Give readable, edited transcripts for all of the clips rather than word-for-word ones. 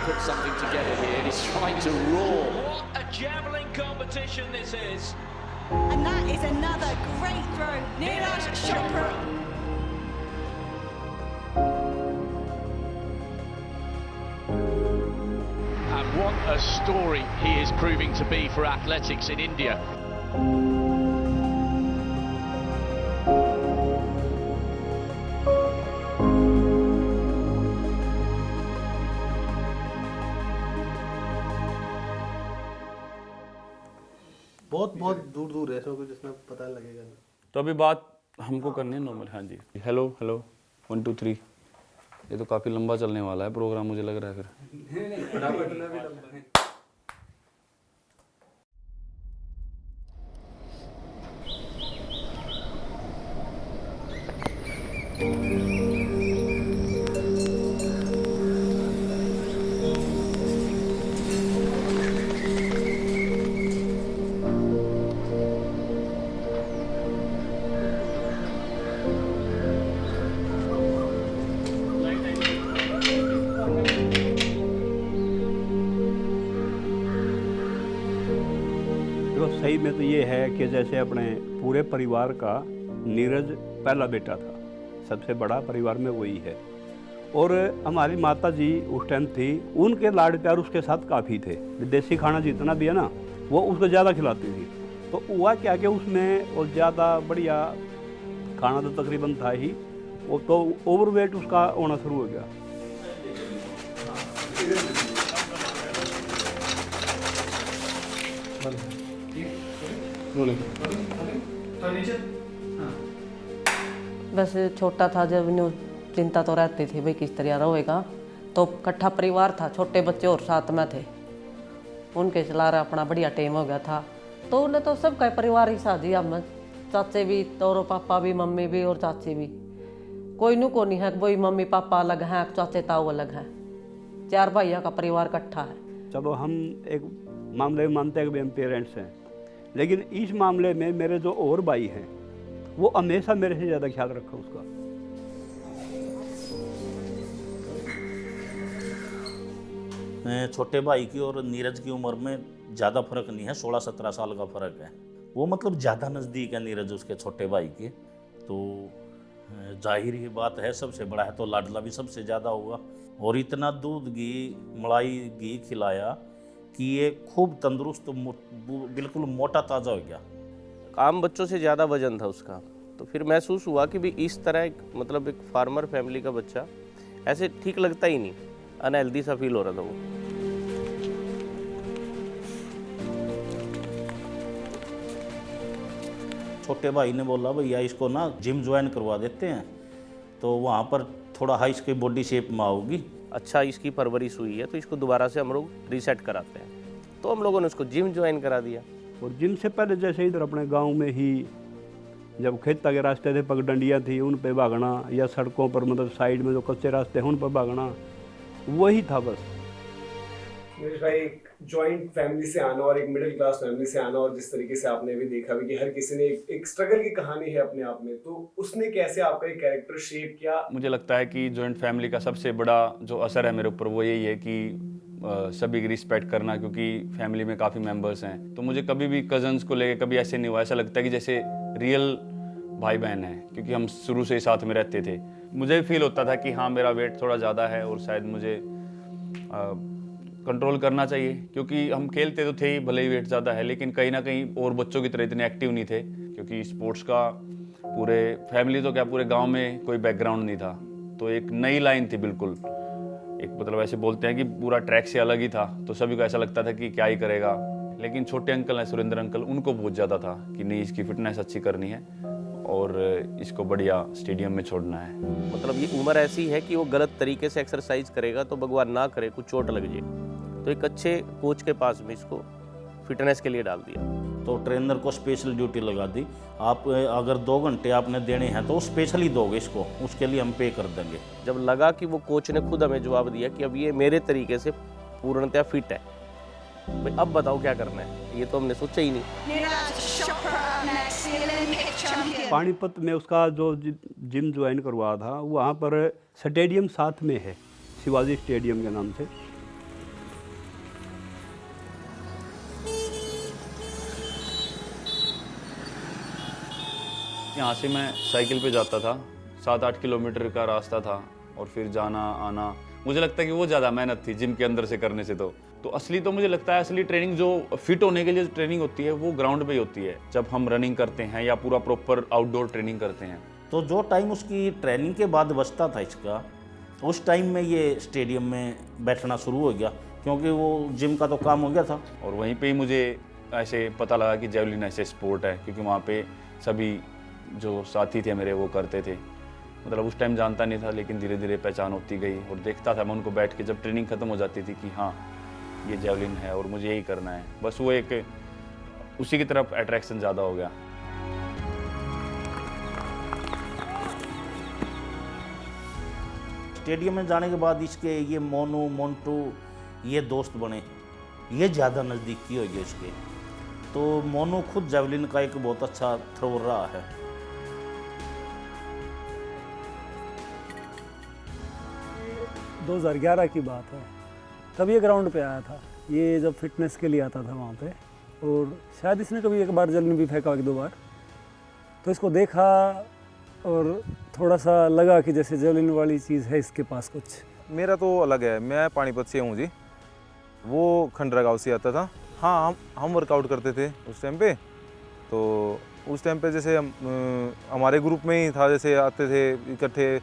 put something together here, and he's trying to roar. What a javelin competition this is. And that is another great throw. Neeraj Chopra. And what a story he is proving to be for athletics in India. बहुत बहुत दूर दूर race होगी जिसमें पता लगेगा ना। तो अभी बात हमको करनी है नॉर्मल। हाँ जी, हेलो हेलो 1 2 3। ये तो काफ़ी लंबा चलने वाला है प्रोग्राम, मुझे लग रहा है फिर। सही में तो ये है कि जैसे अपने पूरे परिवार का नीरज पहला बेटा था, सबसे बड़ा परिवार में वही है। और हमारी माता जी उस टाइम थी, उनके लाड प्यार उसके साथ काफ़ी थे। विदेशी खाना जितना भी है ना वो उसको ज़्यादा खिलाती थी। तो हुआ क्या कि उसमें और ज़्यादा बढ़िया खाना तो तकरीबन था ही, वो तो ओवरवेट उसका होना शुरू हो गया। बस छोटा था जब न्यू चिंता तो रहती थी भाई किस तरह रहेगा। तो इकट्ठा परिवार था, छोटे बच्चे और साथ में थे, उनके चला रहा अपना बढ़िया टाइम हो गया था। तो उन्हें तो सबका परिवार ही शादी, हम चाचे भी तो पापा भी, मम्मी भी और चाची भी। कोई नु को नहीं है वही मम्मी पापा अलग हैं, चाचे ताऊ अलग हैं, 4 भाइयों का परिवार इकट्ठा है। चलो हम एक मामले में मानते हैं कि हम पेरेंट्स हैं, लेकिन इस मामले में मेरे जो और भाई हैं वो हमेशा मेरे से ज़्यादा ख्याल रखा उसका। छोटे भाई की और नीरज की उम्र में ज़्यादा फर्क नहीं है, 16-17 साल का फ़र्क है। वो मतलब ज़्यादा नज़दीक है नीरज उसके छोटे भाई के। तो जाहिर ही बात है सबसे बड़ा है तो लाडला भी सबसे ज़्यादा होगा। और इतना दूध घी मलाई घी खिलाया कि ये खूब तंदुरुस्त बिल्कुल मोटा ताज़ा हो गया। आम बच्चों से ज़्यादा वजन था उसका। तो फिर महसूस हुआ कि भी इस तरह मतलब एक फार्मर फैमिली का बच्चा ऐसे ठीक लगता ही नहीं, अनहेल्दी सा फील हो रहा था वो। छोटे भाई ने बोला भैया इसको ना जिम ज्वाइन करवा देते हैं, तो वहाँ पर थोड़ा हाई इसकी बॉडी शेप में आओगी। अच्छा इसकी परवरिश हुई है तो इसको दोबारा से हम लोग रीसेट कराते हैं। तो हम लोगों ने उसको जिम ज्वाइन करा दिया। और जिम से पहले जैसे इधर अपने गांव में ही जब खेता के रास्ते थे, पगडंडियाँ थी, उन पे भागना, या सड़कों पर मतलब साइड में जो कच्चे रास्ते हैं उन पर भागना, वही था बस। नीरज भाई, एक जॉइंट फैमिली से आना और एक मिडिल क्लास फैमिली से आना, और जिस तरीके से आपने भी देखा भी कि हर किसी ने एक स्ट्रगल की कहानी है अपने आप में, तो उसने कैसे आपका एक कैरेक्टर शेप किया? मुझे लगता है कि जॉइंट फैमिली का सबसे बड़ा जो असर है मेरे ऊपर वो यही है कि सभी की रिस्पेक्ट करना, क्योंकि फैमिली में काफ़ी मेंबर्स हैं। तो मुझे कभी भी कज़न्स को लेके कभी ऐसे नहीं हुआ, ऐसा लगता है कि जैसे रियल भाई बहन है, क्योंकि हम शुरू से ही साथ में रहते थे। मुझे भी फील होता था कि हाँ मेरा वेट थोड़ा ज़्यादा है और शायद मुझे कंट्रोल करना चाहिए, क्योंकि हम खेलते तो थे ही, भले ही वेट ज़्यादा है, लेकिन कहीं ना कहीं और बच्चों की तरह इतने एक्टिव नहीं थे, क्योंकि स्पोर्ट्स का पूरे फैमिली तो क्या पूरे गांव में कोई बैकग्राउंड नहीं था। तो एक नई लाइन थी बिल्कुल, एक मतलब ऐसे बोलते हैं कि पूरा ट्रैक से अलग ही था। तो सभी को ऐसा लगता था कि क्या ही करेगा, लेकिन छोटे अंकल हैं सुरेंद्र अंकल, उनको बहुत ज़्यादा था कि नहीं इसकी फिटनेस अच्छी करनी है और इसको बढ़िया स्टेडियम में छोड़ना है। मतलब ये उम्र ऐसी है कि वो गलत तरीके से एक्सरसाइज करेगा तो भगवान ना करे कुछ चोट लग जाए। तो एक अच्छे कोच के पास में इसको फिटनेस के लिए डाल दिया। तो ट्रेनर को स्पेशल ड्यूटी लगा दी, आप अगर 2 घंटे आपने देने हैं तो स्पेशली दोगे इसको, उसके लिए हम पे कर देंगे। जब लगा कि वो कोच ने खुद हमें जवाब दिया कि अब ये मेरे तरीके से पूर्णतः फिट है, भाई अब बताओ क्या करना है, ये तो हमने सोचा ही नहीं। पानीपत में उसका जो जिम ज्वाइन करवा था, वहाँ पर स्टेडियम साथ में है, शिवाजी स्टेडियम के नाम से। यहाँ से मैं साइकिल पे जाता था, 7-8 किलोमीटर का रास्ता था और फिर जाना आना। मुझे लगता है कि वो ज़्यादा मेहनत थी जिम के अंदर से करने से। तो असली तो मुझे लगता है असली ट्रेनिंग जो फिट होने के लिए जो ट्रेनिंग होती है वो ग्राउंड पे ही होती है, जब हम रनिंग करते हैं या पूरा प्रॉपर आउटडोर ट्रेनिंग करते हैं। तो जो टाइम उसकी ट्रेनिंग के बाद बचता था इसका, उस टाइम में ये स्टेडियम में बैठना शुरू हो गया, क्योंकि वो जिम का तो काम हो गया था। और वहीं पे ही मुझे ऐसे पता लगा कि जेवलिन ऐसे स्पोर्ट है, क्योंकि वहाँ पे सभी जो साथी थे मेरे वो करते थे। मतलब उस टाइम जानता नहीं था, लेकिन धीरे धीरे पहचान होती गई और देखता था मैं उनको बैठ के, जब ट्रेनिंग खत्म हो जाती थी कि हाँ ये जेवलिन है और मुझे यही करना है। बस वो एक उसी की तरफ अट्रैक्शन ज़्यादा हो गया। स्टेडियम में जाने के बाद इसके ये मोनू मोन्टू ये दोस्त बने, ये ज़्यादा नज़दीकी हो गए इसके। तो मोनू खुद जेवलिन का एक बहुत अच्छा थ्रोअर रहा है। दो 2011 की बात है, तब ये ग्राउंड पे आया था। ये जब फिटनेस के लिए आता था वहाँ पे, और शायद इसने कभी एक बार जेवलिन भी फेंका, 1-2 बार। तो इसको देखा और थोड़ा सा लगा कि जैसे जेवलिन वाली चीज़ है इसके पास कुछ। मेरा तो अलग है, मैं पानीपत से हूँ जी, वो खंडरा गाँव से आता था। हाँ, हम वर्कआउट करते थे उस टाइम पे। तो उस टाइम पे जैसे हमारे ग्रुप में ही था, जैसे आते थे इकट्ठे,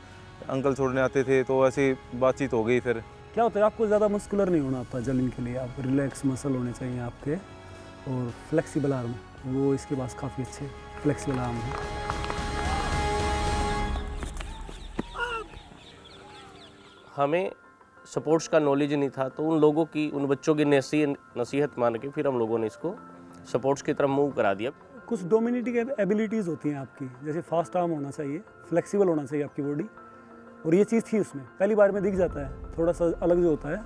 अंकल छोड़ने आते थे, तो ऐसी बातचीत हो गई। फिर क्या होता है, आपको ज़्यादा मस्कुलर नहीं होना होता जेवलिन के लिए, आपको रिलैक्स मसल होने चाहिए आपके, और फ्लेक्सिबल आर्म, वो इसके पास काफ़ी अच्छे फ्लेक्सिबल आर्म है। हमें स्पोर्ट्स का नॉलेज नहीं था, तो उन लोगों की, उन बच्चों की नसीहत मान के फिर हम लोगों ने इसको स्पोर्ट्स की तरफ मूव करा दिया। कुछ डोमिनेटिंग एबिलिटीज़ होती हैं आपकी, जैसे फास्ट आर्म होना चाहिए, फ्लेक्सिबल होना चाहिए आपकी बॉडी, और ये चीज़ थी उसमें। पहली बार में दिख जाता है, थोड़ा सा अलग जो होता है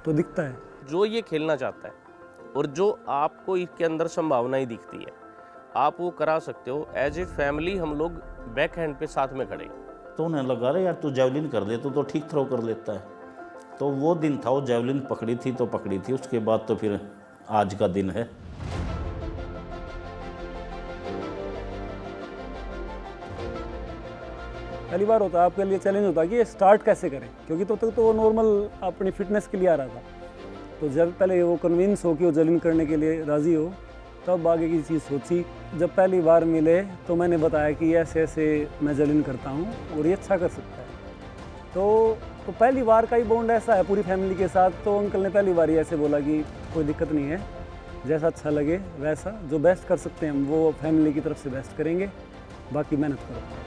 तो दिखता है। जो ये खेलना चाहता है और जो आपको इसके अंदर संभावनाएं दिखती है, आप वो करा सकते हो। एज ए फैमिली हम लोग बैक हैंड पे साथ में खड़े। तो उन्हें लगा रहे यार तू जेवलिन कर ले तो ठीक थ्रो कर लेता है। तो वो दिन था, वो जेवलिन पकड़ी थी तो पकड़ी थी। उसके बाद तो फिर आज का दिन है। पहली बार होता है आपके लिए चैलेंज होता है कि ये स्टार्ट कैसे करें, क्योंकि तो तक तो वो नॉर्मल अपनी फिटनेस के लिए आ रहा था। तो जब पहले वो कन्विंस हो कि वो जेवलिन करने के लिए राज़ी हो, तब आगे की चीज़ सोची। जब पहली बार मिले तो मैंने बताया कि ऐसे ऐसे मैं जेवलिन करता हूँ और ये अच्छा कर सकता है। तो पहली बार का ही बॉन्ड ऐसा है पूरी फैमिली के साथ। तो अंकल ने पहली बार ही ऐसे बोला कि कोई दिक्कत नहीं है, जैसा अच्छा लगे वैसा, जो बेस्ट कर सकते हैं हम वो फैमिली की तरफ से बेस्ट करेंगे, बाकी मेहनत करो।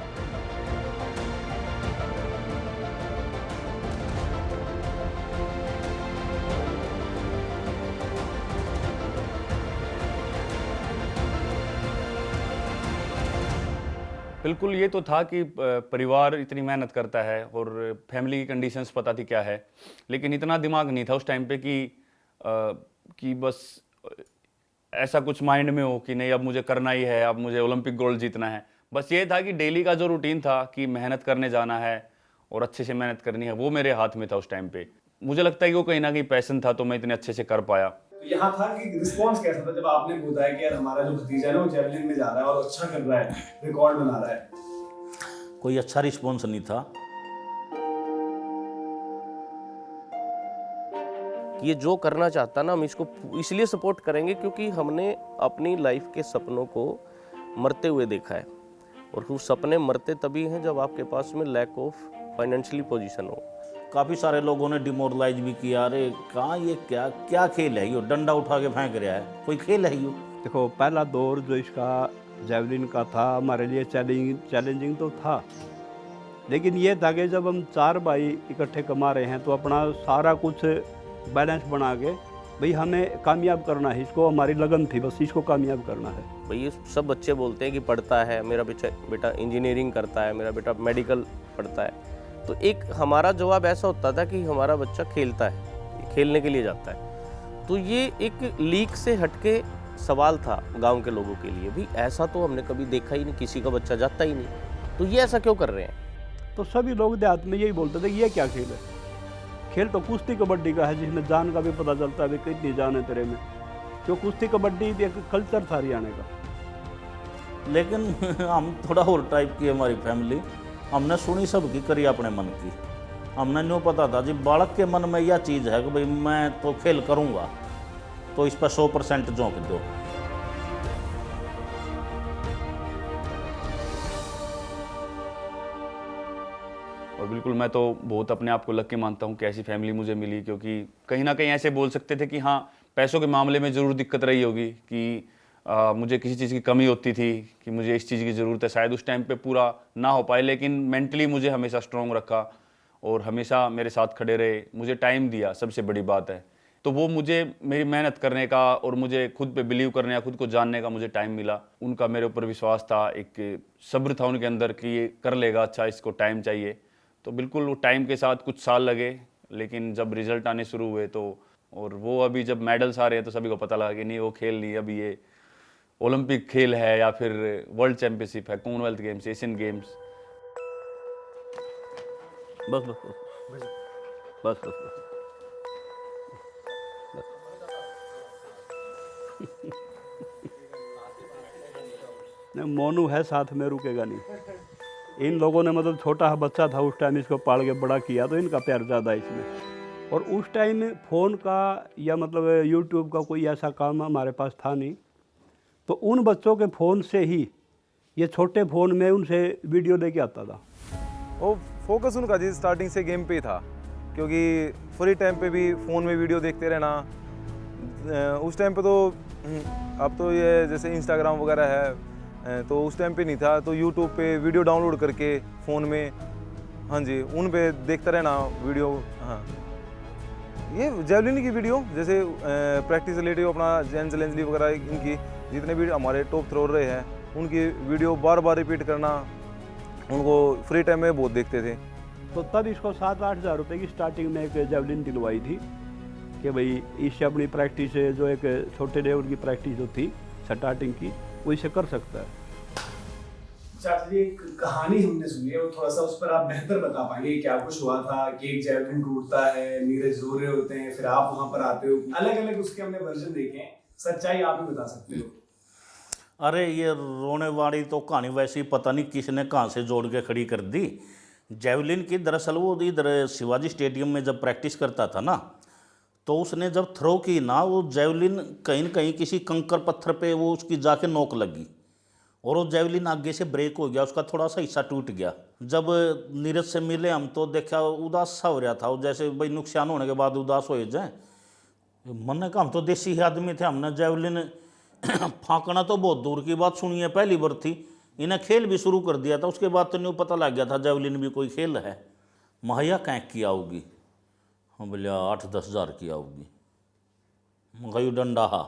बिल्कुल, ये तो था कि परिवार इतनी मेहनत करता है और फैमिली की कंडीशंस पता थी क्या है, लेकिन इतना दिमाग नहीं था उस टाइम पे कि बस ऐसा कुछ माइंड में हो कि नहीं अब मुझे करना ही है, अब मुझे ओलंपिक गोल्ड जीतना है। बस ये था कि डेली का जो रूटीन था कि मेहनत करने जाना है और अच्छे से मेहनत करनी है, वो मेरे हाथ में था उस टाइम पे। मुझे लगता है कि वो कहीं ना कहीं पैशन था, तो मैं इतने अच्छे से कर पाया। तो यहाँ था कि रिस्पॉन्स कैसा था जब आपने बताया कि यार हमारा जो भतीजा है ना वो जेवलिन में जा रहा है और अच्छा कर रहा है, रिकॉर्ड बना रहा है? कोई अच्छा रिस्पॉन्स नहीं था। ये जो करना चाहता ना, हम इसको इसलिए सपोर्ट करेंगे क्योंकि हमने अपनी लाइफ के सपनों को मरते हुए देखा है। और वो सपने मरते तभी हैं जब आपके पास में लैक ऑफ फाइनेंशियली पोजीशन हो। काफ़ी सारे लोगों ने डिमोरलाइज भी किया, अरे कहाँ ये क्या खेल है, ये डंडा उठा के फेंक रहा है, कोई खेल है ये? देखो, पहला दौर जो इसका जेवलिन का था हमारे लिए चैलेंजिंग तो था, लेकिन ये था कि जब हम 4 भाई इकट्ठे कमा रहे हैं तो अपना सारा कुछ बैलेंस बना के भाई हमें कामयाब करना है, इसको हमारी लगन थी, बस इसको कामयाब करना है। भाई ये सब बच्चे बोलते हैं कि पढ़ता है, मेरा बेटा इंजीनियरिंग करता है, मेरा बेटा मेडिकल पढ़ता है। तो एक हमारा जवाब ऐसा होता था कि हमारा बच्चा खेलता है, खेलने के लिए जाता है। तो ये एक लीक से हटके सवाल था गांव के लोगों के लिए, भी ऐसा तो हमने कभी देखा ही नहीं, किसी का बच्चा जाता ही नहीं, तो ये ऐसा क्यों कर रहे हैं? तो सभी लोग देहात में यही बोलते थे कि ये क्या खेल है। खेल तो कुश्ती कबड्डी का है, जिसमें जान का भी पता चलता है कितनी जान है तेरे में। जो कुश्ती कबड्डी एक कल्चर था हरियाणा का, लेकिन हम थोड़ा और टाइप की हमारी फैमिली, हमने सुनी सबकी, करी अपने मन की। हमने नहीं पता था जी बालक के मन में यह चीज़ है कि भाई मैं तो खेल करूँगा, तो इस पर 100% झोंक दो। और बिल्कुल मैं तो बहुत अपने आप को लकी मानता हूँ कि ऐसी फैमिली मुझे मिली, क्योंकि कहीं ना कहीं ऐसे बोल सकते थे कि हाँ पैसों के मामले में ज़रूर दिक्कत रही होगी कि मुझे किसी चीज़ की कमी होती थी कि मुझे इस चीज़ की ज़रूरत है, शायद उस टाइम पे पूरा ना हो पाए, लेकिन मेंटली मुझे हमेशा स्ट्रॉन्ग रखा और हमेशा मेरे साथ खड़े रहे, मुझे टाइम दिया, सबसे बड़ी बात है। तो वो मुझे मेरी मेहनत करने का और मुझे खुद पे बिलीव करने का, खुद को जानने का मुझे टाइम मिला। उनका मेरे ऊपर विश्वास था, एक सब्र था उनके अंदर कि ये कर लेगा, अच्छा इसको टाइम चाहिए। तो बिल्कुल वो टाइम के साथ कुछ साल लगे, लेकिन जब रिजल्ट आने शुरू हुए तो, और वो अभी जब मेडल्स आ रहे हैं तो सभी को पता लगा कि नहीं वो खेल नहीं, अभी ये ओलंपिक खेल है या फिर वर्ल्ड चैंपियनशिप है, कॉमनवेल्थ गेम्स, एशियन गेम्स। बस बस बस बस बस बस नहीं, मोनू है साथ में, रुकेगा नहीं। इन लोगों ने मतलब छोटा बच्चा था उस टाइम, इसको पाल के बड़ा किया, तो इनका प्यार ज़्यादा है इसमें। और उस टाइम फ़ोन का या मतलब यूट्यूब का कोई ऐसा काम हमारे पास था नहीं, तो उन बच्चों के फ़ोन से ही, ये छोटे फ़ोन में उनसे वीडियो लेके आता था। वो फोकस उनका जी स्टार्टिंग से गेम पे ही था, क्योंकि फ्री टाइम पे भी फ़ोन में वीडियो देखते रहना। उस टाइम पे तो अब तो ये जैसे इंस्टाग्राम वगैरह है, तो उस टाइम पे नहीं था, तो यूट्यूब पे वीडियो डाउनलोड करके फ़ोन में, हाँ जी, उन पे देखता रहना वीडियो। हाँ, ये जेवलिन की वीडियो जैसे प्रैक्टिस रिलेटिव अपना जेन जेलेंजली वगैरह, इनकी जितने भी हमारे टॉप थ्रोअर रहे हैं उनकी वीडियो बार बार रिपीट करना, उनको फ्री टाइम में बहुत देखते थे। तो तब इसको 7-8 हज़ार रुपये की स्टार्टिंग में एक जेवलिन दिलवाई थी कि भाई इससे अपनी प्रैक्टिस, जो एक छोटे लेवल की प्रैक्टिस जो थी स्टार्टिंग की, वो इसे कर सकता है। चाचा जी, एक कहानी हमने सुनी है, वो थोड़ा सा उस पर आप बेहतर बता पाएंगे क्या कुछ हुआ था? कि एक जेवलिन टूटता है, नीरज रो रहे होते हैं, फिर आप वहां पर आते हो, अलग अलग उसके हमने वर्जन देखे हैं, सच्चाई आप ही बता सकते हो। अरे ये रोने वाली तो कहानी वैसे ही पता नहीं किसने कहाँ से जोड़ के खड़ी कर दी। जेवलिन की दरअसल वो इधर शिवाजी स्टेडियम में जब प्रैक्टिस करता था ना, तो उसने जब थ्रो की ना, वो जेवलिन कहीं न कहीं किसी कंकर पत्थर पे वो उसकी जाके नोक लगी और वो जेवलिन आगे से ब्रेक हो गया, उसका थोड़ा सा हिस्सा टूट गया। जब नीरज से मिले हम तो देखा उदास सा हो रहा था, जैसे भाई नुकसान होने के बाद उदास हो जाए। मन ने कहा हम तो देसी आदमी थे, हमने जेवलिन फाँकना तो बहुत दूर की बात सुनी है, पहली बार थी। इन्हें खेल भी शुरू कर दिया था, उसके बाद तो नहीं पता लग गया था जेवलिन भी कोई खेल है। महैया कैंक की आओगी, हम बोले 8-10 हज़ार की आओगी। मखाई डंडा हा,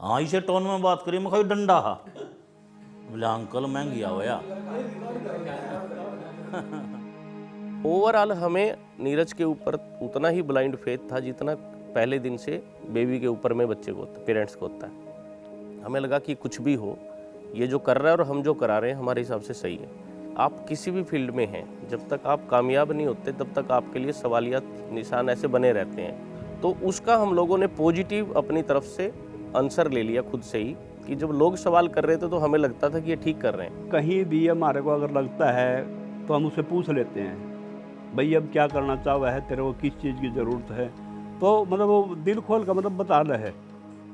हाँ इसे टोन में बात करी, मखाई डंडा हा। बोले अंकल महंगी आओ या। ओवरऑल हमें नीरज के ऊपर उतना ही ब्लाइंड फेथ था जितना पहले दिन से बेबी के ऊपर में बच्चे को होता, पेरेंट्स को होता है। हमें लगा कि कुछ भी हो, ये जो कर रहा है और हम जो करा रहे हैं हमारे हिसाब से सही है। आप किसी भी फील्ड में हैं, जब तक आप कामयाब नहीं होते तब तक आपके लिए सवालिया निशान ऐसे बने रहते हैं। तो उसका हम लोगों ने पॉजिटिव अपनी तरफ से आंसर ले लिया खुद से ही, कि जब लोग सवाल कर रहे थे तो हमें लगता था कि ये ठीक कर रहे हैं। कहीं भी हमारे को अगर लगता है तो हम उससे पूछ लेते हैं, भाई अब क्या करना चाह रहा है, तेरे को किस चीज़ की ज़रूरत है, तो मतलब वो दिल खोल का मतलब बता रहा है।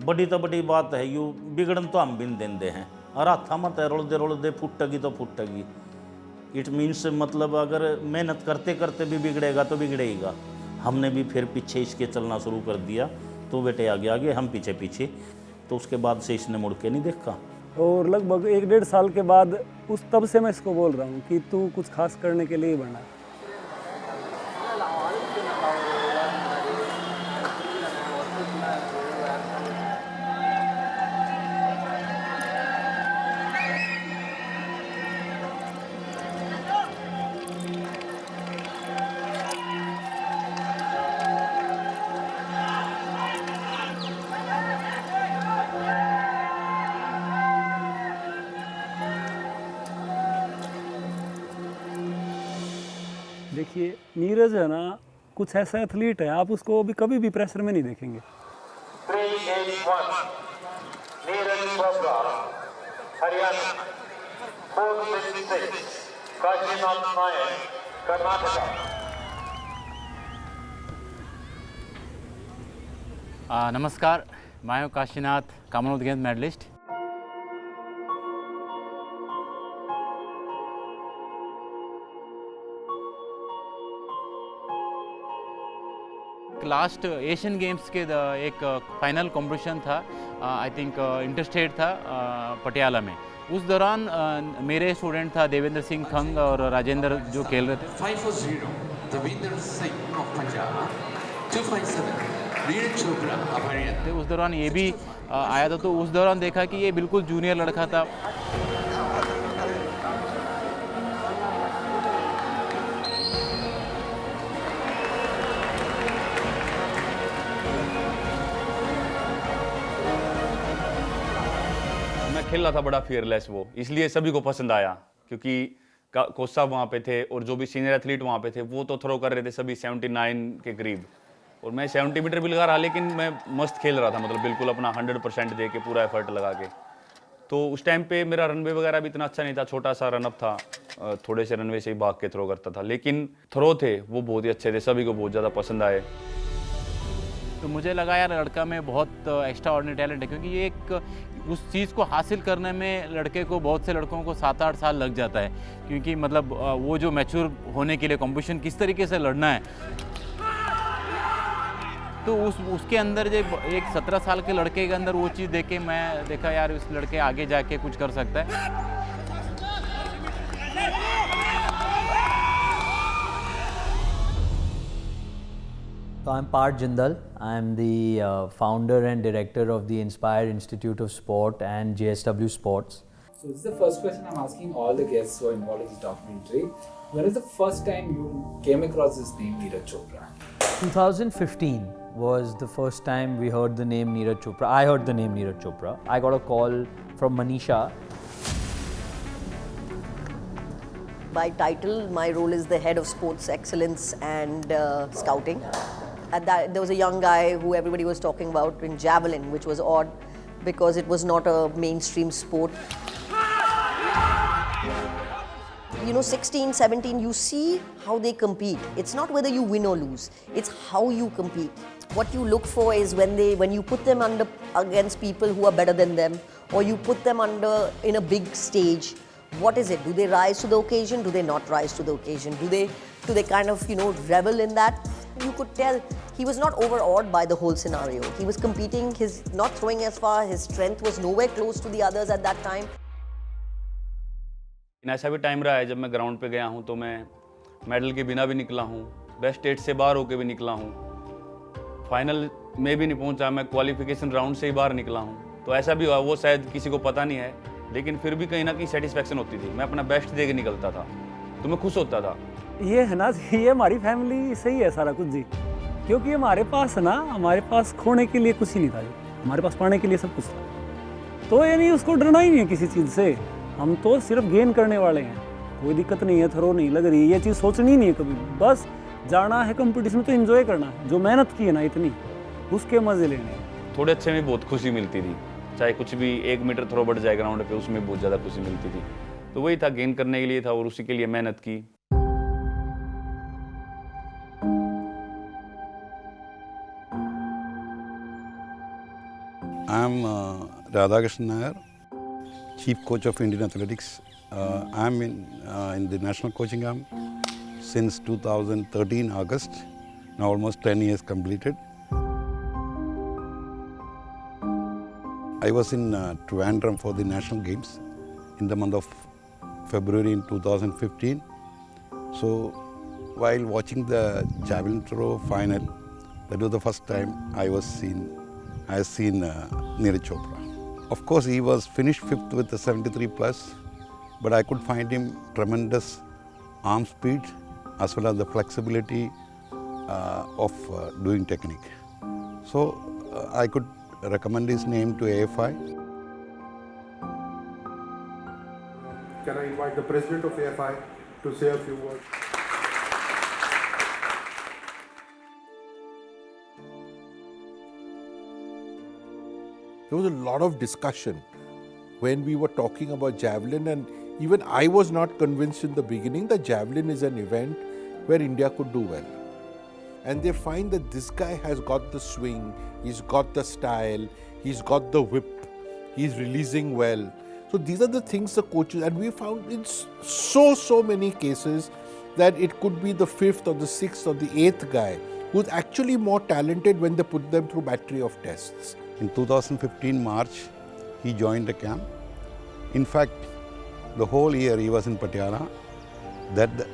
बड़ी तो बड़ी बात है, यू बिगड़न तो हम बिन देंदे हैं, और हाथा मत रोल दे फुटेगी तो फुटेगी। इट मीन्स मतलब अगर मेहनत करते करते भी बिगड़ेगा तो बिगड़ेगा। हमने भी फिर पीछे इसके चलना शुरू कर दिया, तो बेटे आगे आगे हम पीछे पीछे, तो उसके बाद से इसने मुड़ के नहीं देखा। और लगभग 1-1.5 साल के बाद उस तब से मैं इसको बोल रहा हूँ कि तू कुछ खास करने के लिए ही बना। देखिए नीरज है ना, कुछ ऐसा एथलीट है, आप उसको अभी कभी भी प्रेशर में नहीं देखेंगे। Haryana. 466, Kashinath Nayak, Karnataka. नमस्कार, मैं हूँ Kashinath, Commonwealth Games medallist. Last Asian Games के एक फाइनल कॉम्पिटिशन था, आई थिंक इंटरस्टेट था पटियाला में। उस दौरान मेरे स्टूडेंट था देवेंद्र सिंह खंग और राजेंद्र जो खेल रहे थे। 540, Devendra Singh of Punjab. 257, Neeraj Chopra of Haryana. तो उस दौरान ये भी आया था, तो उस दौरान देखा कि ये बिल्कुल जूनियर लड़का था। मैं खेल रहा था बड़ा फियरलेस, वो इसलिए सभी को पसंद आया, क्योंकि कोच साहब वहाँ पे थे और जो भी सीनियर एथलीट वहाँ पे थे वो तो थ्रो कर रहे थे सभी 79 के करीब, और मैं 70 मीटर भी लगा रहा, लेकिन मैं मस्त खेल रहा था, मतलब बिल्कुल अपना 100% दे के पूरा एफर्ट लगा के। तो उस टाइम पे मेरा रनवे वगैरह भी इतना अच्छा नहीं था, छोटा सा रनअप था, थोड़े से रनवे से ही भाग के थ्रो करता था, लेकिन थ्रो थे वो बहुत ही अच्छे थे, सभी को बहुत ज़्यादा पसंद आए। तो मुझे लगा यार लड़का में बहुत एक्स्ट्रा ऑर्डिनरी टैलेंट है, क्योंकि ये एक उस चीज़ को हासिल करने में लड़के को, बहुत से लड़कों को 7-8 साल लग जाता है, क्योंकि मतलब वो जो मैच्योर होने के लिए कॉम्पिटिशन किस तरीके से लड़ना है, तो उसके अंदर जब एक 17 साल के लड़के के अंदर वो चीज़ देख के मैं देखा यार इस लड़के आगे जाके कुछ कर सकता है। So I'm Parth Jindal. I'm the founder and director of the Inspire Institute of Sport and JSW Sports. So this is the first question I'm asking all the guests who are involved in this documentary. When was the first time you came across this name Neeraj Chopra? 2015 was the first time we heard the name Neeraj Chopra. I heard the name Neeraj Chopra. I got a call from Manisha. By title, my role is the head of sports excellence and scouting. There was a young guy who everybody was talking about in javelin, which was odd because it was not a mainstream sport. You know, 16, 17, you see how they compete. It's not whether you win or lose, it's how you compete. What you look for is when you put them against people who are better than them, or you put them in a big stage. What is it? Do they rise to the occasion? Do they not rise to the occasion? Do they kind of, revel in that? You could tell he was not overawed by the whole scenario. He was competing, not throwing as far, his strength was nowhere close to the others at that time. ऐसा भी time रहा है जब मैं ground पे गया हूँ तो मैं मेडल के बिना भी निकला हूँ, बेस्ट 8 से बाहर होके भी निकला हूँ, फाइनल में भी नहीं पहुँचा, मैं क्वालिफिकेशन राउंड से ही बाहर निकला हूँ। तो ऐसा भी हुआ, वो शायद किसी को पता नहीं है, लेकिन फिर भी कहीं ना कहीं सेटिस्फैक्शन होती थी, मैं अपना बेस्ट दे के निकलता था, तो मैं खुश होता था। ये है ना, ये हमारी फैमिली से ही है सारा कुछ जी, क्योंकि हमारे पास खोने के लिए कुछ ही नहीं था, हमारे पास पाने के लिए सब कुछ था। तो यानी उसको डरना ही नहीं है किसी चीज़ से, हम तो सिर्फ गेन करने वाले हैं, कोई दिक्कत नहीं है, थ्रो नहीं लग रही है, ये चीज़ सोचनी ही नहीं है कभी, बस जाना है कंपटीशन में तो एंजॉय करना है, जो मेहनत की है ना इतनी, उसके मज़े लेने हैं। थोड़े अच्छे में बहुत खुशी मिलती थी, चाहे कुछ भी 1 मीटर थ्रो बढ़ जाए ग्राउंड पे, उसमें बहुत ज़्यादा खुशी मिलती थी। तो वही था, गेन करने के लिए था और उसी के लिए मेहनत की। I am Radhakrishnan Nair, Chief Coach of Indian Athletics. I am in the national coaching arm since 2013 August, now almost 10 years completed. I was in Trivandrum for the national games in the month of February in 2015. So while watching the javelin throw final, that was the first time I have seen Neeraj Chopra. Of course, he was finished 5th with the 73 plus, but I could find him tremendous arm speed as well as the flexibility of doing technique. So I could recommend his name to AFI. Can I invite the president of AFI to say a few words? There was a lot of discussion when we were talking about javelin, and even I was not convinced in the beginning that javelin is an event where India could do well. And they find that this guy has got the swing, he's got the style, he's got the whip, he's releasing well. So these are the things the coaches, and we found in so many cases that it could be the 5th or the 6th or the 8th guy who's actually more talented when they put them through battery of tests. In 2015 March, he joined the camp. In fact, the whole year he was in Patiala.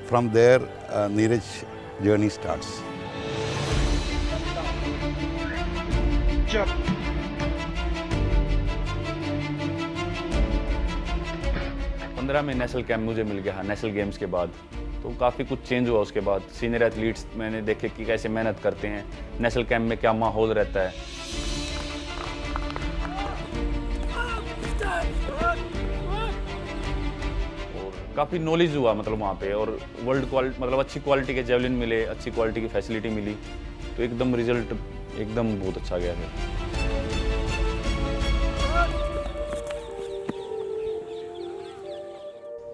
From there, Neeraj journey starts. 15 में national camp मुझे मिल गया national games के बाद, तो काफ़ी कुछ change हुआ उसके बाद। सीनियर एथलीट्स मैंने देखे कि कैसे मेहनत करते हैं, नेशनल कैंप में क्या माहौल रहता है। और काफ़ी नॉलेज हुआ मतलब वहाँ पे, और वर्ल्ड क्वालिटी मतलब अच्छी क्वालिटी के जेवलिन मिले, अच्छी क्वालिटी की फैसिलिटी मिली, तो एकदम रिजल्ट एकदम बहुत अच्छा गया फिर।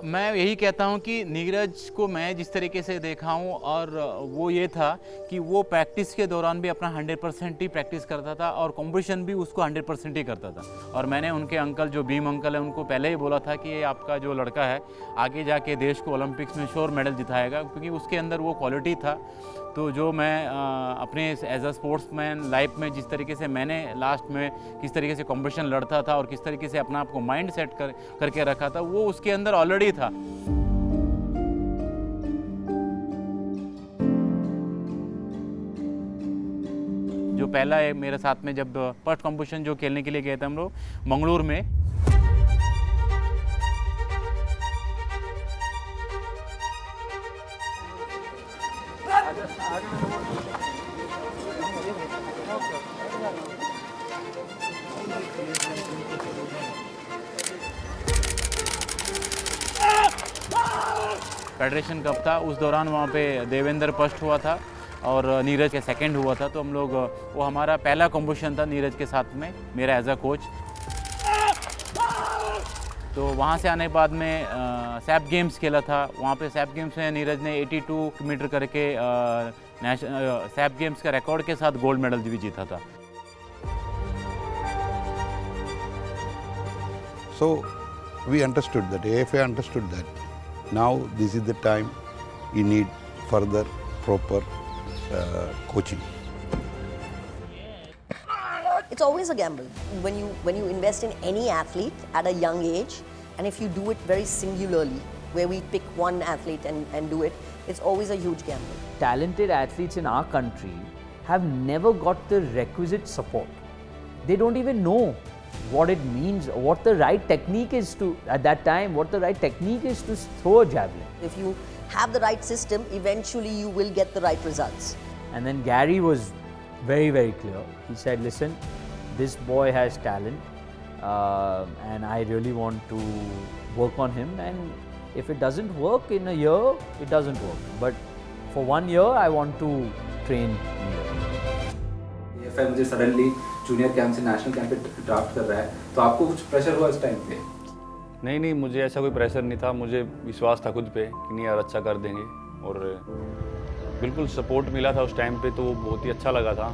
मैं यही कहता हूँ कि नीरज को मैं जिस तरीके से देखा हूँ, और वो ये था कि वो प्रैक्टिस के दौरान भी अपना 100% ही प्रैक्टिस करता था, और कंपटीशन भी उसको 100% ही करता था। और मैंने उनके अंकल जो भीम अंकल है उनको पहले ही बोला था कि ये आपका जो लड़का है आगे जाके देश को ओलंपिक्स में श्योर मेडल जिताएगा, क्योंकि उसके अंदर वो क्वालिटी था। तो जो मैं अपने एज अ स्पोर्ट्समैन लाइफ में जिस तरीके से मैंने लास्ट में किस तरीके से कंपटीशन लड़ता था और किस तरीके से अपना आप को माइंड सेट करके रखा था, वो उसके अंदर ऑलरेडी था। जो पहला है मेरे साथ में, जब फर्स्ट कंपटीशन जो खेलने के लिए गए थे हम लोग मंगलूर में, फेडरेशन कप था, उस दौरान वहाँ पे देवेंद्र फर्स्ट हुआ था और नीरज के सेकंड हुआ था। तो हम लोग, वो हमारा पहला कंपटीशन था नीरज के साथ में, मेरा एज अ कोच। तो वहाँ से आने के बाद में सैप गेम्स खेला था। वहाँ पे सैप गेम्स में नीरज ने 82 मीटर करके सैप गेम्स का रिकॉर्ड के साथ गोल्ड मेडल भी जीता था। So we understood that, AFA understood that. Now this is the time you need further proper coaching. It's always a gamble when you invest in any athlete at a young age, and if you do it very singularly, where we pick one athlete and do it, it's always a huge gamble. Talented athletes in our country have never got the requisite support. They don't even know what it means, what the right technique is to, at that time, what the right technique is to throw a javelin. If you have the right system, eventually you will get the right results. And then Gary was very, very clear. He said, listen, this boy has talent and I really want to work on him, and if it doesn't work in a year, it doesn't work. But for 1 year, I want to train Neeraj. AFI मुझे suddenly junior camp से national camp पे draft कर रहा है, तो आपको कुछ pressure हुआ इस टाइम पे? नहीं, मुझे ऐसा कोई प्रेशर नहीं था। मुझे विश्वास था खुद पे कि नहीं यार अच्छा कर देंगे, और बिल्कुल सपोर्ट मिला था उस टाइम पे, तो वो बहुत ही अच्छा लगा था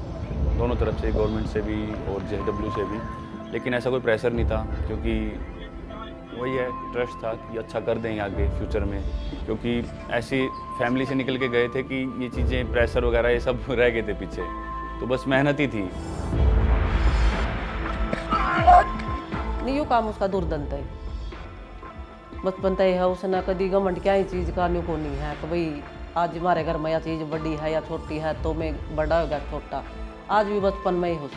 दोनों तरफ से, गवर्नमेंट से भी और JSW से भी। लेकिन ऐसा कोई प्रेशर नहीं था, क्योंकि वही है, ट्रस्ट था कि अच्छा कर देंगे आगे फ्यूचर में, क्योंकि ऐसी फैमिली से निकल के गए थे कि ये चीज़ें प्रेशर वगैरह ये सब रह गए थे पीछे, तो बस मेहनत ही थी। नहीं, यो काम उसका दुर्दंत है, बचपन तय है, उसने कभी घमंड क्या ही चीज़ का को नहीं है कि भाई आज हमारे घर में यह चीज़ बड़ी है या छोटी है तो मैं बड़ा होगा छोटा, आज भी बचपन में ही हो।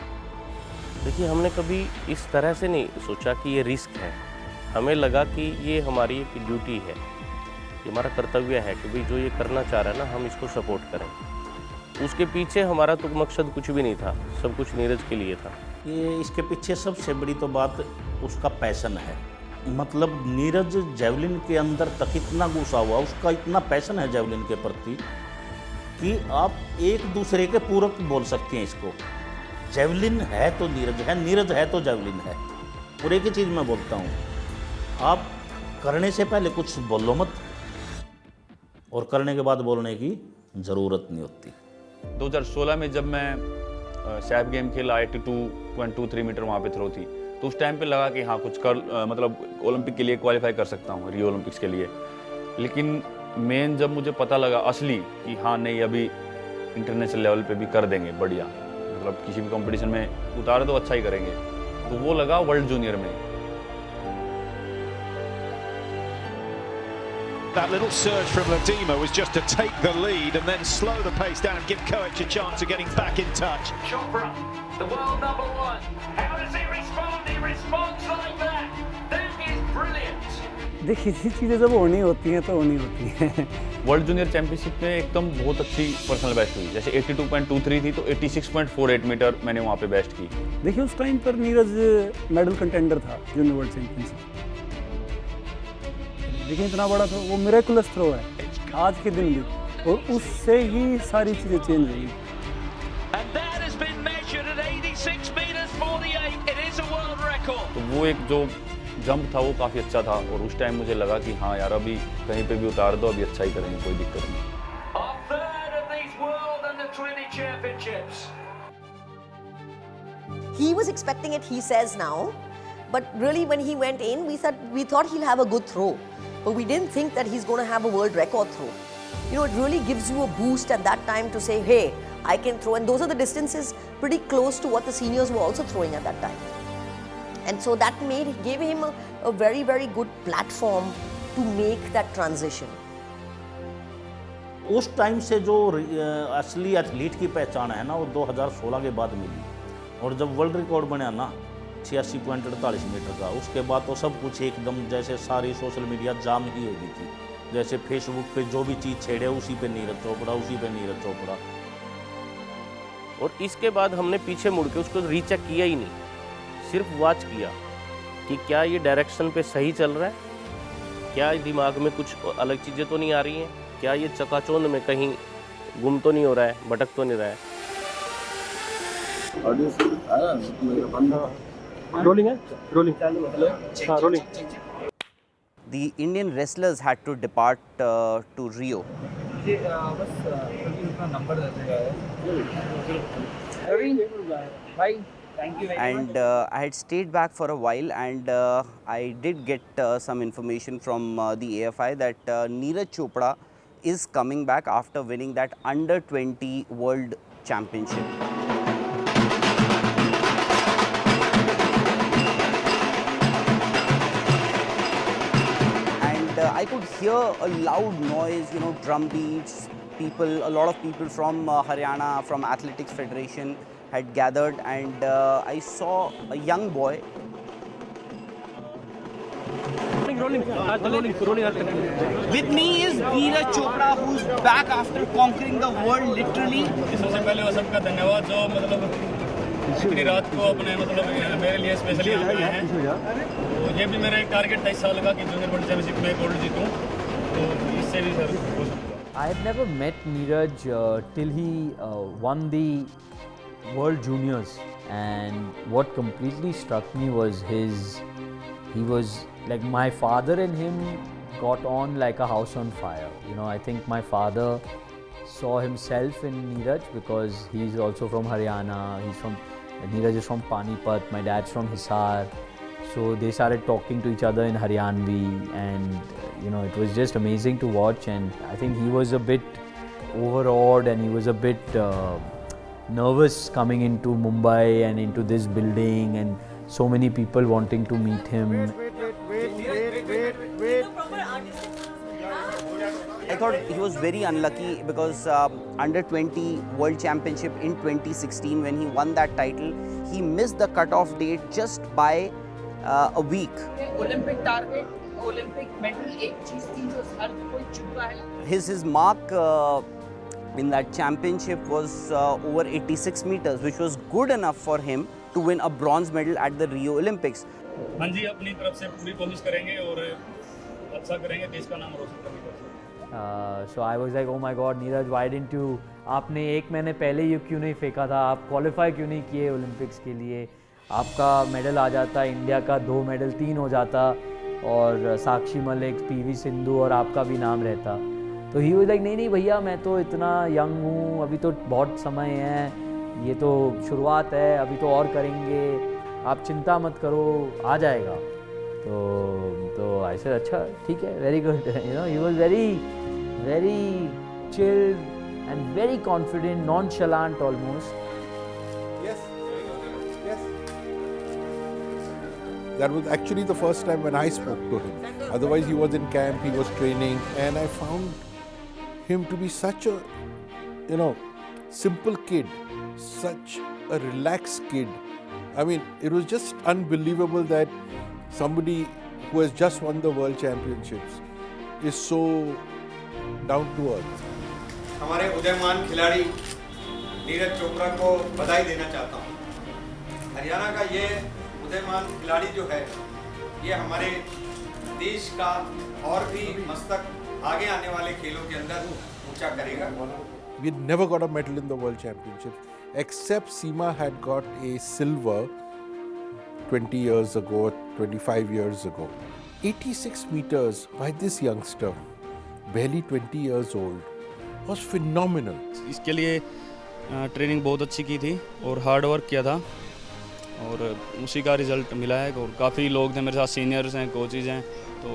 देखिए, हमने कभी इस तरह से नहीं सोचा कि ये रिस्क है। हमें लगा कि ये हमारी एक ड्यूटी है, ये हमारा कर्तव्य है कि भाई जो ये करना चाह रहा है ना, हम इसको सपोर्ट करें। उसके पीछे हमारा तो मकसद कुछ भी नहीं था, सब कुछ नीरज के लिए था। ये इसके पीछे सबसे बड़ी तो बात उसका पैशन है। मतलब नीरज जेवलिन के अंदर तक इतना घुसा हुआ, उसका इतना पैशन है जेवलिन के प्रति कि आप एक दूसरे के पूरक बोल सकते हैं इसको। जेवलिन है तो नीरज है, नीरज है तो जेवलिन है। और एक ही चीज़ मैं बोलता हूँ, आप करने से पहले कुछ बोलो मत, और करने के बाद बोलने की ज़रूरत नहीं होती। 2016 में जब मैं सैफ गेम खेला 82.23 मीटर वहाँ पे थ्रो थी, तो उस टाइम पे लगा कि हाँ कुछ कर मतलब ओलंपिक के लिए क्वालिफाई कर सकता हूँ, रियो ओलंपिक्स के लिए। लेकिन मेन जब मुझे पता लगा असली कि हाँ नहीं अभी इंटरनेशनल लेवल पे भी कर देंगे बढ़िया, मतलब किसी भी कंपटीशन में उतारे तो अच्छा ही करेंगे, तो वो लगा वर्ल्ड जूनियर में। That little surge from Ledema was just to take the lead and then slow the pace down and give Koech a chance of getting back in touch. Chopra, the world #1. How does he respond? He responds like that. That is brilliant. देखिए ये चीज़ें जब होनी होती हैं तो होनी होती हैं। वर्ल्ड जूनियर चैंपियनशिप में एकदम बहुत अच्छी पर्सनल बेस्ट हुई, जैसे 82.23 थी तो 86.48 मीटर मैंने वहाँ पे बेस्ट की। देखिए उस टाइम पर नीरज मेडल कंटेंडर था जूनियर वर्ल्ड चैंपियनशिप। देखिए इतना बड़ा थ्रो, वो मिरेकुलस थ्रो है आज के दिन भी, और उससे ही सारी चीज़ें चेंज हुई। And that has been measured at 86 meters 48. It is a world record. तो वो एक जो जंप था वो काफ़ी अच्छा था, और उस टाइम मुझे लगा कि हाँ यार अभी कहीं पे भी उतार दो, अभी अच्छा ही करेंगे, कोई दिक्कत नहीं। Our third of these world under-20 championships. He was expecting it, he says now, but really when he went in, we thought he'll have a good throw, but we didn't think that he's going to have a world record throw. You know, it really gives you a boost at that time to say, hey, I can throw, and those are the distances pretty close to what the seniors were also throwing at that time. And so that gave him a very, very good platform to make that transition. उस time से जो असली athlete की पहचान है ना, वो 2016 के बाद मिली, और जब वर्ल्ड रिकॉर्ड बना ना 86.48 मीटर का, उसके बाद तो सब कुछ एकदम जैसे सारी सोशल मीडिया जाम ही हो गई थी, जैसे फेसबुक पे जो भी चीज़ छेड़े उसी पे नीरज चोपड़ा, उसी पे नीरज चोपड़ा। और इसके बाद हमने पीछे मुड़ के उसको रीचेक किया ही नहीं, सिर्फ वॉच किया कि क्या ये डायरेक्शन पे सही चल रहा है, क्या दिमाग में कुछ अलग चीज़ें तो नहीं आ रही हैं, क्या ये चकाचौंध में कहीं गुम तो नहीं हो रहा है, भटक तो नहीं रहा है। रोलिंग है, रोलिंग, हाँ rolling. The Indian wrestlers had to depart to Rio. And I had stayed back for a while, and I did get some information from the AFI that Neeraj Chopra is coming back after winning that under-20 World Championship. I could hear a loud noise, you know, drum beats, people, a lot of people from Haryana, from Athletics Federation had gathered, and I saw a young boy. With me is Neeraj Chopra, who's back after conquering the world literally. सबसे पहले वो सबका धन्यवाद जो मतलब इतनी रात को अपने मतलब मेरे लिए स्पेशली आए हैं। तो ये भी मेरा एक टारगेट था इस साल का कि जूनियर वर्ल्ड चैंपियनशिप में गोल्ड जीतूं, तो इससे भी सर हो सकता। I had never met Neeraj till he won the World Juniors, and what completely struck me was he was like, my father and him got on like a house on fire. You know, I think my father saw himself in Neeraj because he's also from Haryana. Neeraj is from Panipat, my dad's from Hisar. So they started talking to each other in Haryanvi, and you know, it was just amazing to watch. And I think he was a bit overawed, and he was a bit nervous coming into Mumbai and into this building, and so many people wanting to meet him. I thought he was very unlucky because under 20 World Championship in 2016, when he won that title, he missed the cutoff date just by a week. Olympic target, Olympic medal, एक चीज थी जो हर कोई चुका है. His mark in that championship was over 86 meters, which was good enough for him to win a bronze medal at the Rio Olympics. हाँ जी, अपनी तरफ से पूरी कोशिश करेंगे और अच्छा करेंगे, देश का नाम रोशन करेंगे। So I was like, oh my God, Neeraj, why didn't you? आपने एक महीने पहले ये क्यों नहीं फेंका था? आप क्वालिफाई क्यों नहीं किए ओलंपिक्स के लिए? आपका मेडल आ जाता, इंडिया का 2 मेडल 3 हो जाता, और साक्षी मलिक, पीवी सिंधु और आपका भी नाम रहता। तो ही वाज लाइक नहीं नहीं भैया, मैं तो इतना यंग हूँ, अभी तो बहुत समय है, ये तो शुरुआत है, अभी तो और करेंगे, आप चिंता मत करो, आ जाएगा। तो आई सेड अच्छा ठीक है, very good, you know, he was very chilled and very confident, nonchalant almost. Yes. That was actually the first time when I spoke to him. Otherwise, he was in camp, he was training, and I found him to be such a, simple kid, such a relaxed kid. I mean, it was just unbelievable that somebody who has just won the World Championships is so down to earth. हमारे उदयमान खिलाड़ी नीरज चोपड़ा को बधाई देना चाहता हूँ। हरियाणा का ये उदयमान खिलाड़ी जो है, ये हमारे देश का और भी मस्तक आगे आने वाले खेलों के अंदर ऊंचा करेगा। We never got a medal in the World Championships, except Seema had got a silver 20 years ago, 25 years ago. 86 meters by this youngster, barely 20 years old. Was phenomenal. इसके लिए ट्रेनिंग बहुत अच्छी की थी और हार्ड वर्क किया था, और उसी का रिज़ल्ट मिला है। और काफ़ी लोग थे मेरे साथ, सीनियर्स हैं, कोचेज़ हैं, तो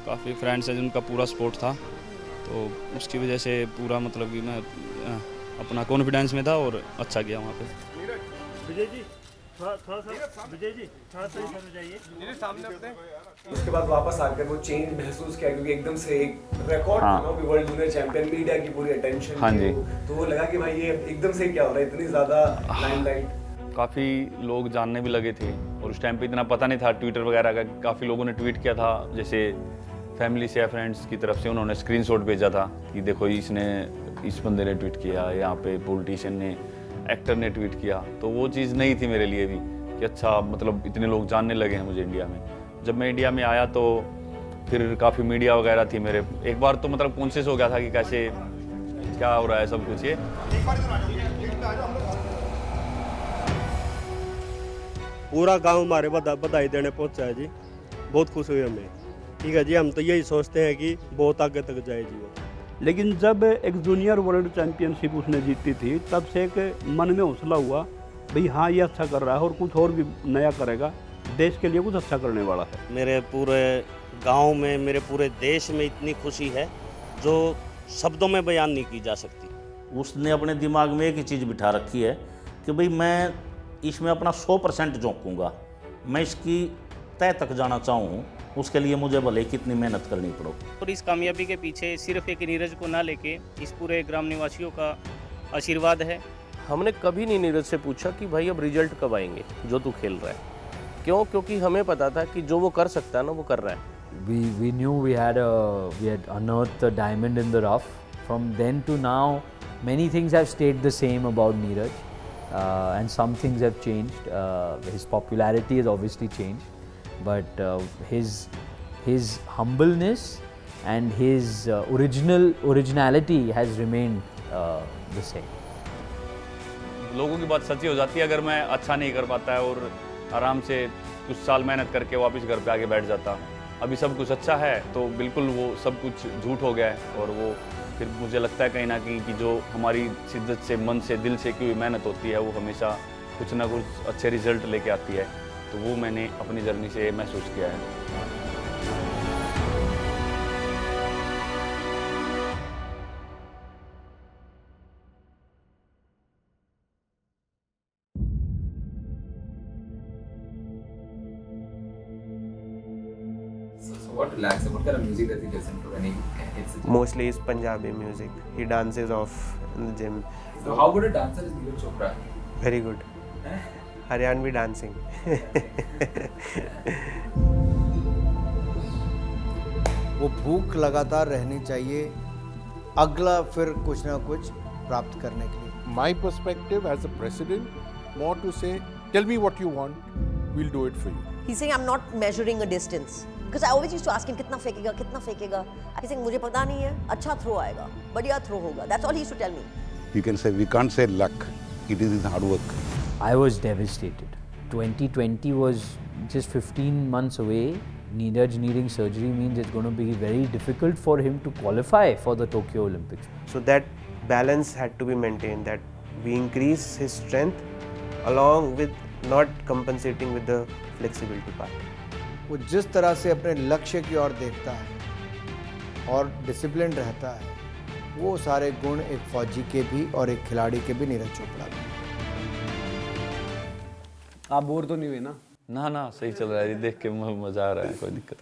काफ़ी फ्रेंड्स हैं जिनका पूरा सपोर्ट था, तो उसकी वजह से पूरा मतलब कि मैं अपना कॉन्फिडेंस में था और अच्छा किया वहाँ पे। विजय जी थोड़ा सा इधर हो जाइए, सामने अपने। उसके बाद वापस आकर वो चेंज महसूस किया, क्योंकि एकदम से एक record world junior champion, media की पूरी अटेंशन, हाँ जी, तो वो लगा कि भाई ये एकदम से क्या हो रहा है, इतनी ज़्यादा लाइमलाइट। काफ़ी लोग जानने भी लगे थे, और उस टाइम पे इतना पता नहीं था ट्विटर वगैरह का। काफ़ी लोगों ने ट्वीट किया था, जैसे फैमिली से या फ्रेंड्स की तरफ से उन्होंने स्क्रीनशॉट भेजा था कि देखो इस बंदे ने ट्वीट किया, यहाँ पे पॉलिटिशियन ने, एक्टर ने ट्वीट किया। तो वो चीज़ नहीं थी मेरे लिए भी कि अच्छा मतलब इतने लोग जानने लगे हैं मुझे इंडिया में। जब मैं इंडिया में आया तो फिर काफ़ी मीडिया वगैरह थी मेरे, एक बार तो मतलब कॉन्शियस हो गया था कि कैसे क्या हो रहा है सब कुछ। ये पूरा गांव हमारे बधाई देने पहुंचा है जी, बहुत खुश हुए हमें। ठीक है जी, हम तो यही सोचते हैं कि बहुत आगे तक जाए जी वो। लेकिन जब एक जूनियर वर्ल्ड चैंपियनशिप उसने जीती थी, तब से एक मन में हौसला हुआ, भाई हाँ ये अच्छा कर रहा है और कुछ और भी नया करेगा, देश के लिए कुछ अच्छा करने वाला है। मेरे पूरे गांव में, मेरे पूरे देश में इतनी खुशी है जो शब्दों में बयान नहीं की जा सकती। उसने अपने दिमाग में एक ही चीज़ बिठा रखी है कि भाई मैं इसमें अपना 100% झोंकूँगा, मैं इसकी तय तक जाना चाहूँ, उसके लिए मुझे भले कितनी मेहनत करनी पड़ो। और इस कामयाबी के पीछे सिर्फ एक नीरज को ना लेके इस पूरे ग्राम निवासियों का आशीर्वाद है। हमने कभी नहीं नीरज से पूछा कि भाई अब रिजल्ट कब आएंगे जो तू खेल रहा है, क्यों? क्योंकि हमें पता था कि जो वो कर सकता है ना वो कर रहा है। We knew we had unearthed a diamond in the rough. From then to now, many things have stayed the same about Neeraj, and some things have changed. His popularity has obviously changed, but his humbleness and his originality has remained the same. लोगों की बात सच्ची हो जाती है अगर मैं अच्छा नहीं कर पाता है और आराम से कुछ साल मेहनत करके वापस घर पे आके बैठ जाता। अभी सब कुछ अच्छा है तो बिल्कुल वो सब कुछ झूठ हो गया है, और वो फिर मुझे लगता है कहीं ना कहीं कि जो हमारी शिद्दत से, मन से, दिल से की हुई मेहनत होती है वो हमेशा कुछ ना कुछ अच्छे रिजल्ट लेके आती है। तो वो मैंने अपनी जर्नी से महसूस किया है। So what relaxes? What kind of music does he listen to when he hits the gym? Mostly is Punjabi music. He dances off in the gym. So how good a dancer is Neeraj Chopra? Very good. Haryanvi dancing. वो भूख लगातार रहनी चाहिए अगला फिर कुछ ना कुछ प्राप्त करने के लिए। My perspective as a president, more to say, tell me what you want, we'll do it for you. He's saying I'm not measuring a distance. Because I always used to ask him कितना फेंकेगा, कितना फेंकेगा. He's saying मुझे पता नहीं है, अच्छा throw आएगा, बढ़िया throw होगा. That's all he used to tell me. You can say, we can't say luck, it is his hard work. I was devastated. 2020 was just 15 months away. Neeraj needing surgery means it's going to be very difficult for him to qualify for the Tokyo Olympics. So that balance had to be maintained, that we increase his strength along with not compensating with the flexibility part. वो जिस तरह से अपने लक्ष्य की ओर देखता है और डिसिप्लिन रहता है, वो सारे गुण एक फौजी के भी और एक खिलाड़ी के भी नीरज चोपड़ा में। आप बोर तो नहीं हुए ना? ना सही चल रहा है, देख के मजा आ रहा है, कोई दिक्कत